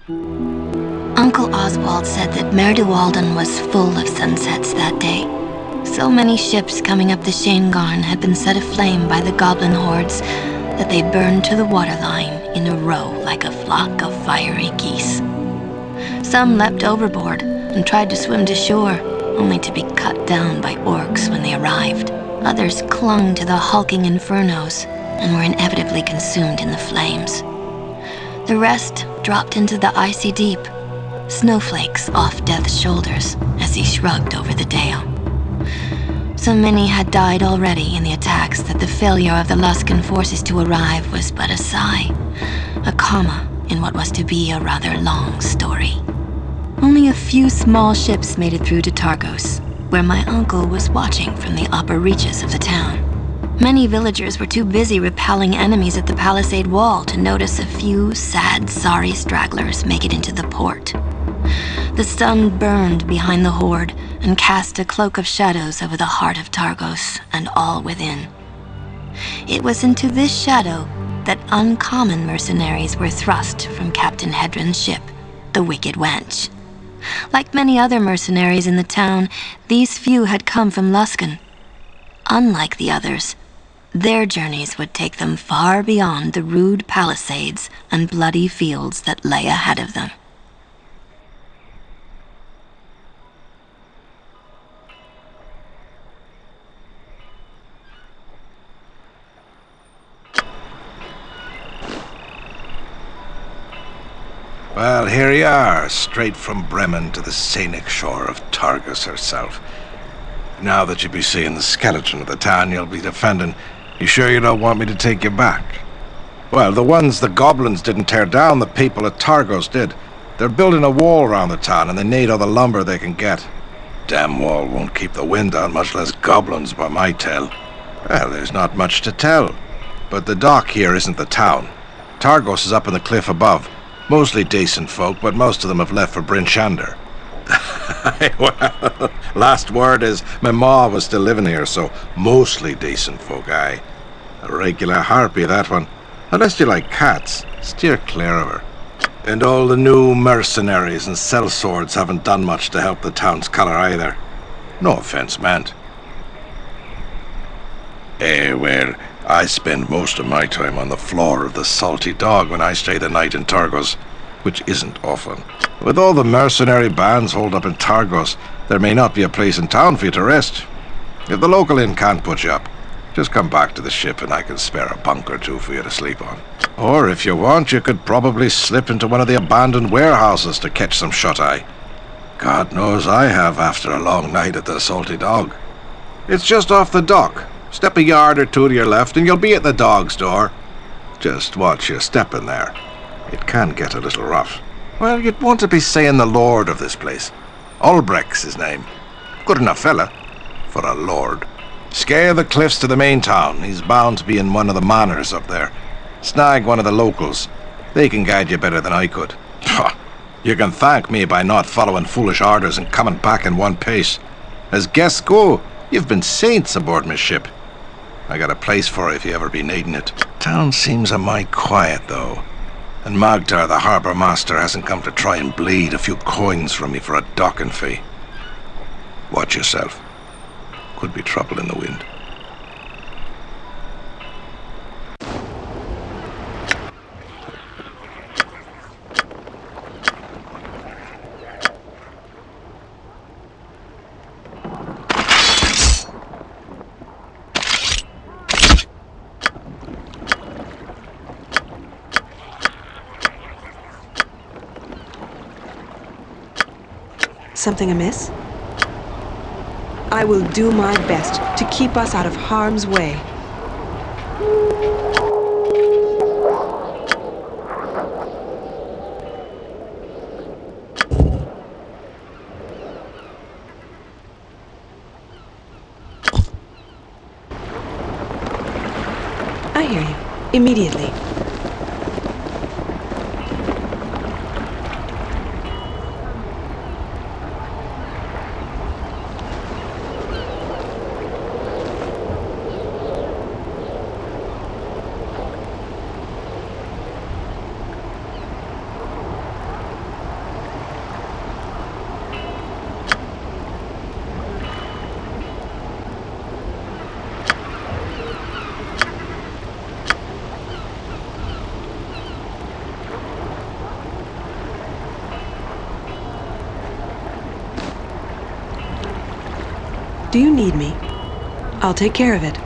Uncle Oswald said that Mer de Walden was full of sunsets that day. So many ships coming up the Shangarn had been set aflame by the goblin hordes that they burned to the waterline in a row like a flock of fiery geese. Some leapt overboard and tried to swim to shore, only to be cut down by orcs when they arrived. Others clung to the hulking infernos and were inevitably consumed in the flames. The rest dropped into the icy deep, snowflakes off Death's shoulders as he shrugged over the dale. So many had died already in the attacks that the failure of the Luskan forces to arrive was but a sigh, a comma in what was to be a rather long story. Only a few small ships made it through to Targos, where my uncle was watching from the upper reaches of the town. Many villagers were too busy repelling enemies at the palisade wall to notice a few sad, sorry stragglers make it into the port. The sun burned behind the horde and cast a cloak of shadows over the heart of Targos and all within. It was into this shadow that uncommon mercenaries were thrust from Captain Hedron's ship, the Wicked Wench. Like many other mercenaries in the town, these few had come from Luskan. Unlike the others, their journeys would take them far beyond the rude palisades and bloody fields that lay ahead of them. Well, here you are, straight from Bremen to the scenic shore of Targus herself. Now that you'll be seeing the skeleton of the town you'll be defending, you sure you don't want me to take you back? Well, the ones the goblins didn't tear down, the people at Targos did. They're building a wall around the town and they need all the lumber they can get. Damn wall won't keep the wind out, much less goblins, by my tell. Well, there's not much to tell. But the dock here isn't the town. Targos is up in the cliff above. Mostly decent folk, but most of them have left for Bryn Shander. Well, last word is my ma was still living here, so mostly decent folk, aye. A regular harpy, that one. Unless you like cats, steer clear of her. And all the new mercenaries and sellswords haven't done much to help the town's colour either. No offence meant. Well, I spend most of my time on the floor of the Salty Dog when I stay the night in Targos, which isn't often. With all the mercenary bands holed up in Targos, there may not be a place in town for you to rest. If the local inn can't put you up, just come back to the ship and I can spare a bunk or two for you to sleep on. Or if you want, you could probably slip into one of the abandoned warehouses to catch some shut-eye. God knows I have after a long night at the Salty Dog. It's just off the dock. Step a yard or two to your left and you'll be at the dog's door. Just watch your step in there. It can get a little rough. Well, you'd want to be saying the lord of this place. Ulbrecht's his name. Good enough fella for a lord. Scale the cliffs to the main town. He's bound to be in one of the manors up there. Snag one of the locals. They can guide you better than I could. You can thank me by not following foolish orders and coming back in one piece. As guests go, you've been saints aboard my ship. I got a place for you if you ever be needing it. Town seems a mite quiet, though. And Magdar, the harbour master, hasn't come to try and bleed a few coins from me for a docking fee. Watch yourself. Could be trouble in the wind. Something amiss? I will do my best to keep us out of harm's way. I hear you. Immediately. Do you need me? I'll take care of it.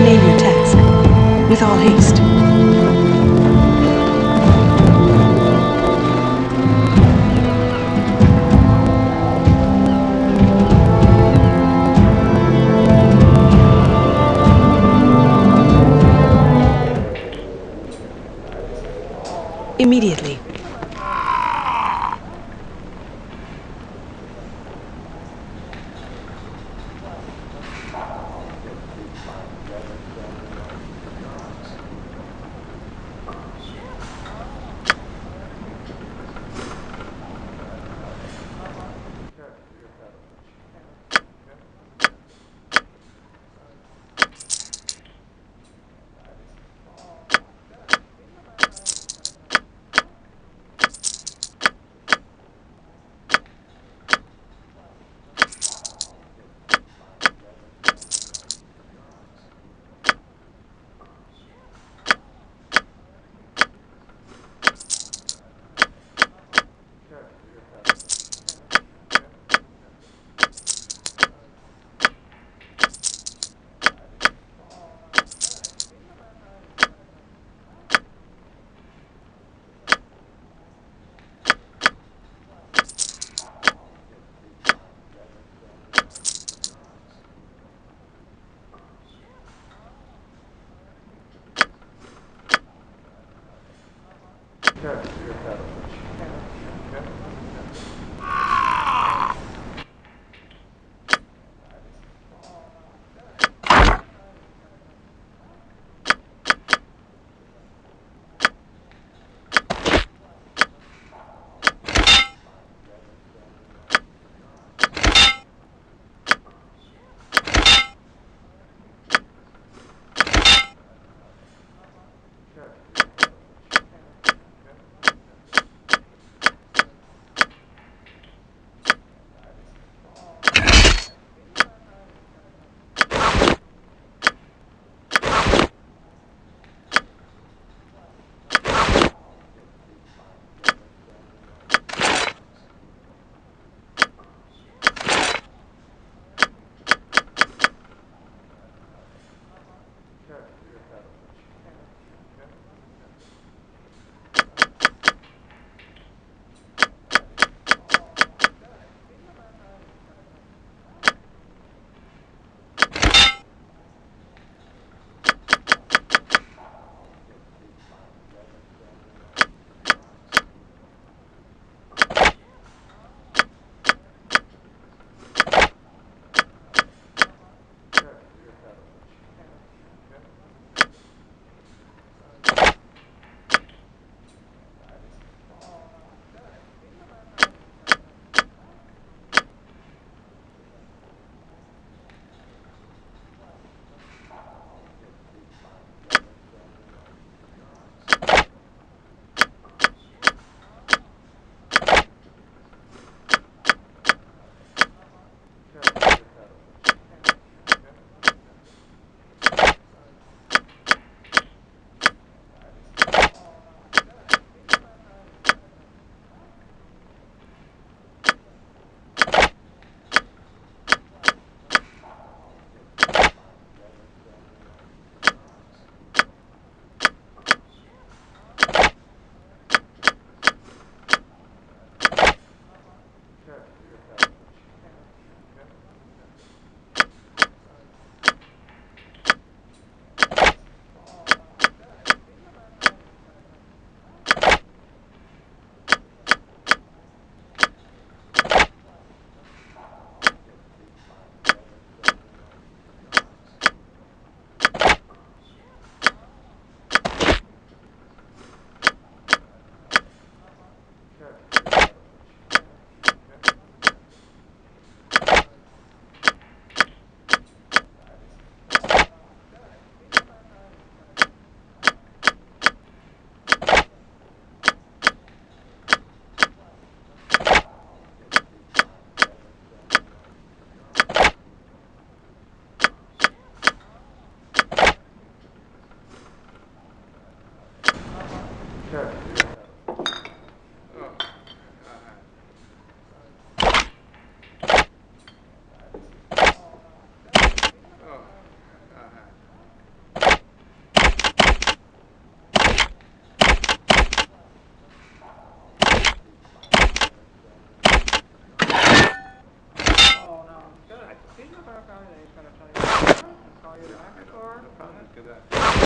Name your task. With all haste. Immediately.